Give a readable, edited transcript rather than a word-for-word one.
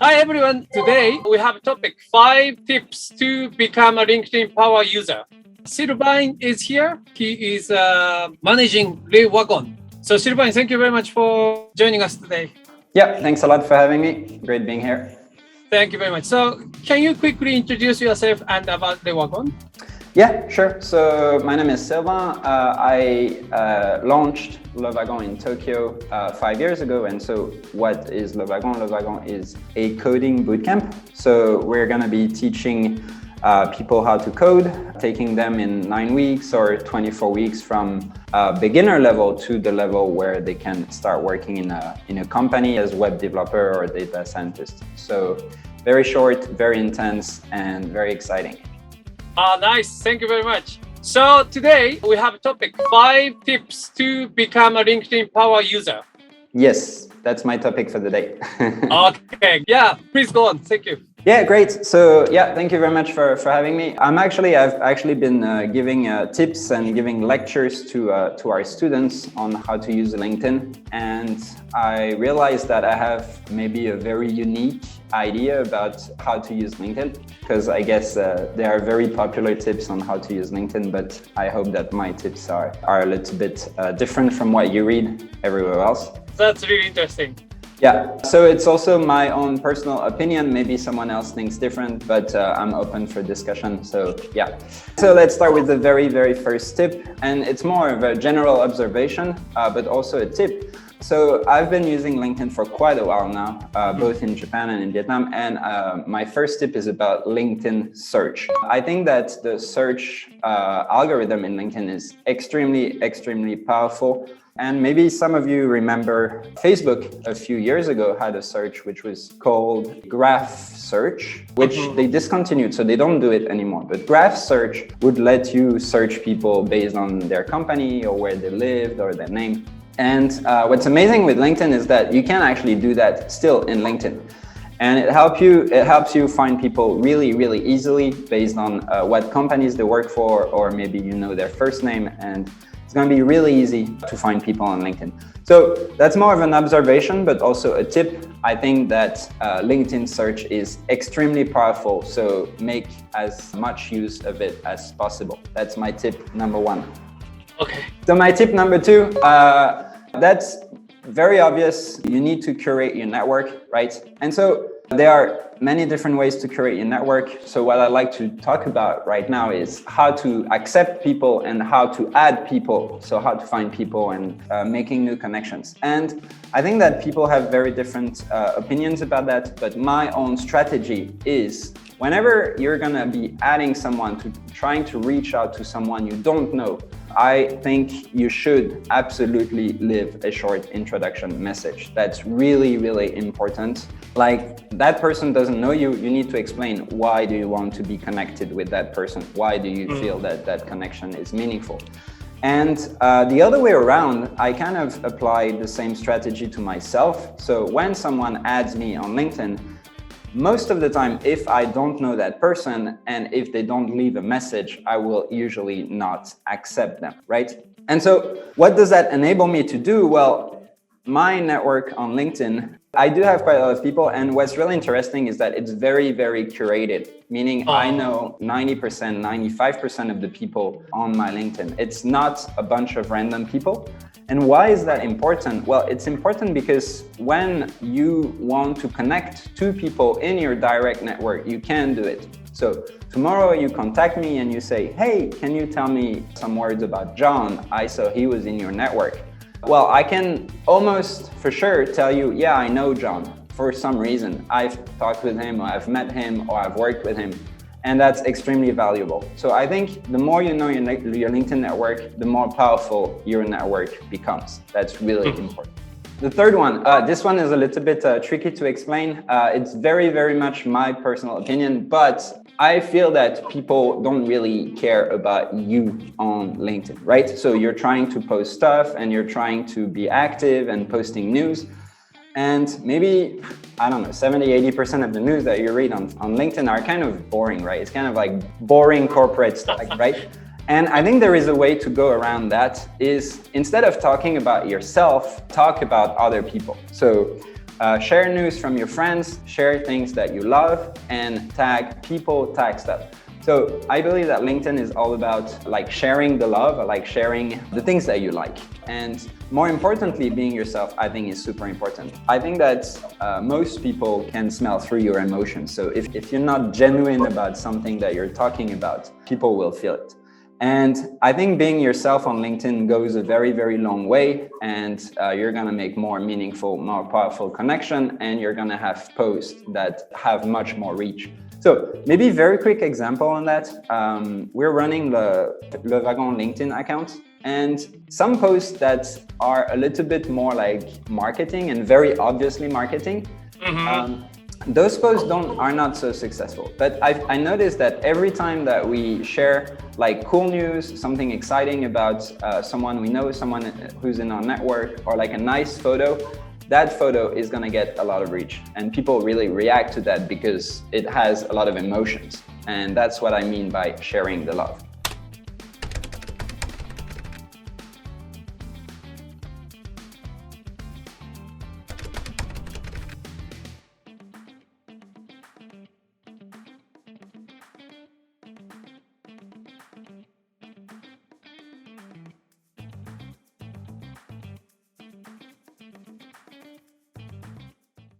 Hi everyone. Today we have a topic 5 tips to become a LinkedIn power user. Sylvain is here. He is managing Wagon. So Sylvain, thank you very much for joining us today. Yeah, thanks a lot for having me. Great being here. Thank you very much. So can you quickly introduce yourself and about Wagon? Yeah, sure. So my name is Sylvain. I launched Wagon in Tokyo 5 years ago. And so what is Wagon? Wagon is a coding bootcamp. So we're going to be teaching people how to code, taking them in 9 weeks or 24 weeks from beginner level to the level where they can start working in a company as web developer or data scientist. So very short, very intense, and very exciting. Nice. Thank you very much. So today we have a topic 5 tips to become a LinkedIn power user. Yes, that's my topic for the day. Okay. Yeah, please go on. Thank you. Yeah, great. So yeah, thank you very much for having me. I've actually been giving tips and giving lectures to our students on how to use LinkedIn. And I realized that I have maybe a very unique idea about how to use LinkedIn, because I guess there are very popular tips on how to use LinkedIn, but I hope that my tips are a little bit different from what you read everywhere else. That's really interesting. Yeah, so it's also my own personal opinion. Maybe someone else thinks different, but I'm open for discussion. So yeah. So let's start with the very, very first tip. And it's more of a general observation, but also a tip. So I've been using LinkedIn for quite a while now, both in Japan and in Vietnam. And my first tip is about LinkedIn search. I think that the search algorithm in LinkedIn is extremely, extremely powerful. And maybe some of you remember Facebook a few years ago had a search which was called Graph Search, which they discontinued, so they don't do it anymore. But Graph Search would let you search people based on their company or where they lived or their name. And what's amazing with LinkedIn is that you can actually do that still in LinkedIn. And it helps you find people really, really easily based on what companies they work for, or maybe you know their first name, and it's going to be really easy to find people on LinkedIn. So that's more of an observation, but also a tip. I think that LinkedIn search is extremely powerful, so make as much use of it as possible. That's my tip number 1. Okay. So my tip number 2, that's very obvious. You need to curate your network, right? And so there are many different ways to curate your network. So what I'd like to talk about right now is how to accept people and how to add people. So how to find people and making new connections. And I think that people have very different opinions about that. But my own strategy is whenever you're going to be adding someone, to trying to reach out to someone you don't know, I think you should absolutely leave a short introduction message. That's really, really important. Like, that person doesn't know you, you need to explain why do you want to be connected with that person? Why do you feel that that connection is meaningful? And the other way around, I kind of apply the same strategy to myself. So when someone adds me on LinkedIn, most of the time, if I don't know that person and if they don't leave a message, I will usually not accept them, right? And so what does that enable me to do? Well, my network on LinkedIn, I do have quite a lot of people. And what's really interesting is that it's very, very curated, meaning I know 90%, 95% of the people on my LinkedIn. It's not a bunch of random people. And why is that important? Well, it's important because when you want to connect two people in your direct network, you can do it. So tomorrow you contact me and you say, hey, can you tell me some words about John? I saw he was in your network. Well, I can almost for sure tell you, yeah, I know John for some reason. I've talked with him, or I've met him, or I've worked with him. And that's extremely valuable. So I think the more you know your LinkedIn network, the more powerful your network becomes. That's really important. The third one, this one is a little bit tricky to explain. It's very, very much my personal opinion, but I feel that people don't really care about you on LinkedIn, right? So you're trying to post stuff and you're trying to be active and posting news. And maybe, I don't know, 70-80% of the news that you read on LinkedIn are kind of boring, right? It's kind of like boring corporate stuff, right? And I think there is a way to go around that is instead of talking about yourself, talk about other people. So Share news from your friends, share things that you love, and tag people, tag stuff. So I believe that LinkedIn is all about like sharing the love, or like sharing the things that you like. And more importantly, being yourself, I think is super important. I think that most people can smell through your emotions. So if you're not genuine about something that you're talking about, people will feel it. And I think being yourself on LinkedIn goes a very, very long way, and you're gonna make more meaningful, more powerful connection, and you're gonna have posts that have much more reach. So maybe very quick example on that. We're running the Wagon LinkedIn account, and some posts that are a little bit more like marketing and very obviously marketing, those posts are not so successful. But I noticed that every time that we share like cool news, something exciting about someone we know, someone who's in our network, or like a nice photo, that photo is going to get a lot of reach, and people really react to that because it has a lot of emotions. And that's what I mean by sharing the love.